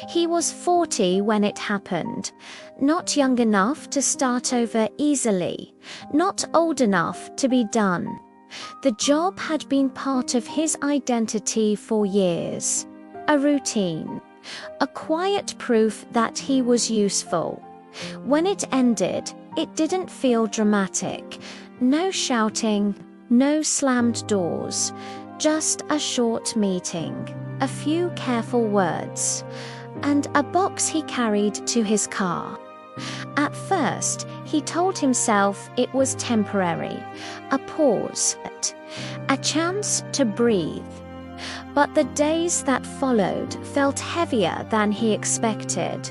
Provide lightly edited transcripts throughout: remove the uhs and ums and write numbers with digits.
He was 40 when it happened, not young enough to start over easily, not old enough to be done. The job had been part of his identity for years, a routine, a quiet proof that he was useful. When it ended, it didn't feel dramatic. No shouting, no slammed doors, just a short meeting, a few careful words, and a box he carried to his car. At first, he told himself it was temporary, a pause, a chance to breathe. But the days that followed felt heavier than he expected.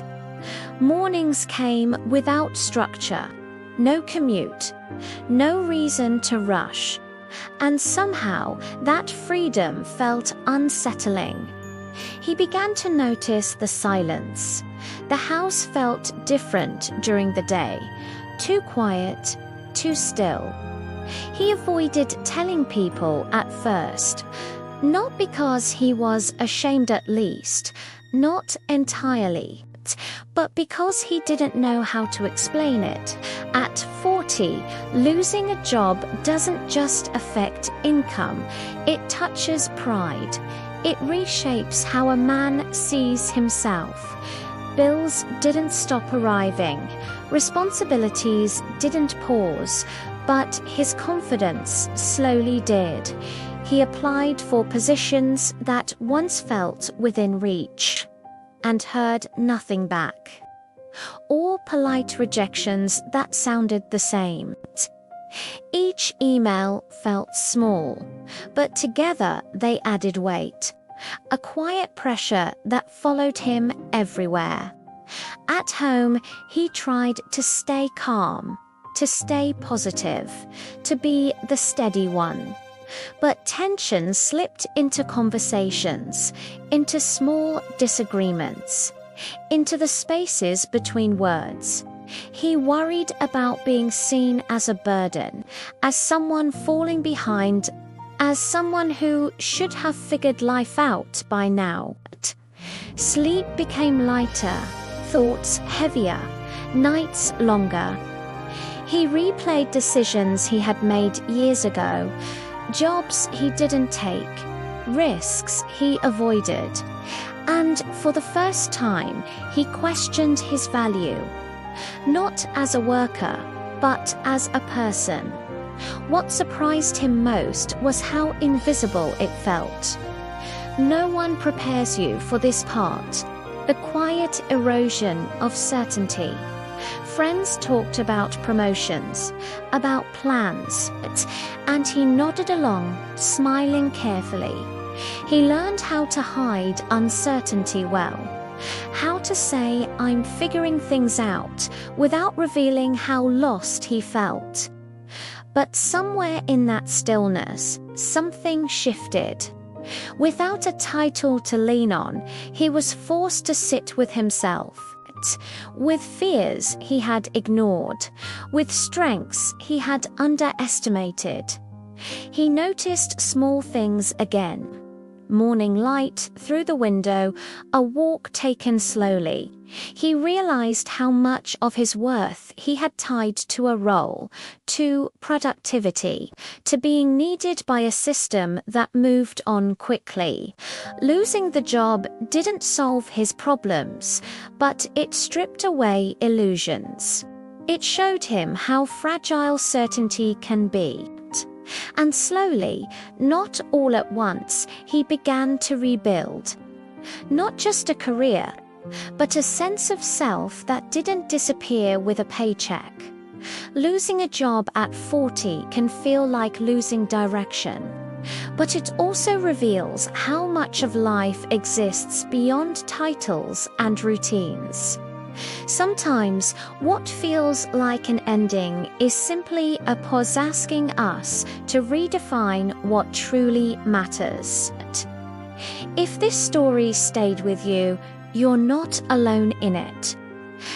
Mornings came without structure, no commute, no reason to rush. And somehow that freedom felt unsettling. He began to notice the silence. The house felt different during the day, too quiet, too still. He avoided telling people at first, not because he was ashamed at least, not entirely, but because he didn't know how to explain it. At 40, losing a job doesn't just affect income, it touches pride. It reshapes how a man sees himself. Bills didn't stop arriving, responsibilities didn't pause, but his confidence slowly did. He applied for positions that once felt within reach, and heard nothing back. Or polite rejections that sounded the same. Each email felt small, but together they added weight. A quiet pressure that followed him everywhere. At home, he tried to stay calm, to stay positive, to be the steady one. But tension slipped into conversations, into small disagreements, into the spaces between words. He worried about being seen as a burden, as someone falling behind, as someone who should have figured life out by now. Sleep became lighter, thoughts heavier, nights longer. He replayed decisions he had made years ago, jobs he didn't take, risks he avoided, and for the first time he questioned his value, not as a worker, but as a person. What surprised him most was how invisible it felt. No one prepares you for this part, the quiet erosion of certainty. Friends talked about promotions, about plans, and he nodded along, smiling carefully. He learned how to hide uncertainty well, how to say, "I'm figuring things out," without revealing how lost he felt. But somewhere in that stillness, something shifted. Without a title to lean on, he was forced to sit with himself. With fears he had ignored, with strengths he had underestimated. He noticed small things again. Morning light through the window, a walk taken slowly. He realized how much of his worth he had tied to a role, to productivity, to being needed by a system that moved on quickly. Losing the job didn't solve his problems, but it stripped away illusions. It showed him how fragile certainty can be. And slowly, not all at once, he began to rebuild. Not just a career, but a sense of self that didn't disappear with a paycheck. Losing a job at 40 can feel like losing direction, but it also reveals how much of life exists beyond titles and routines. Sometimes what feels like an ending is simply a pause asking us to redefine what truly matters. If this story stayed with you, you're not alone in it.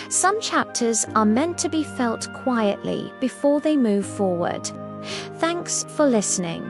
Some chapters are meant to be felt quietly before they move forward. Thanks for listening.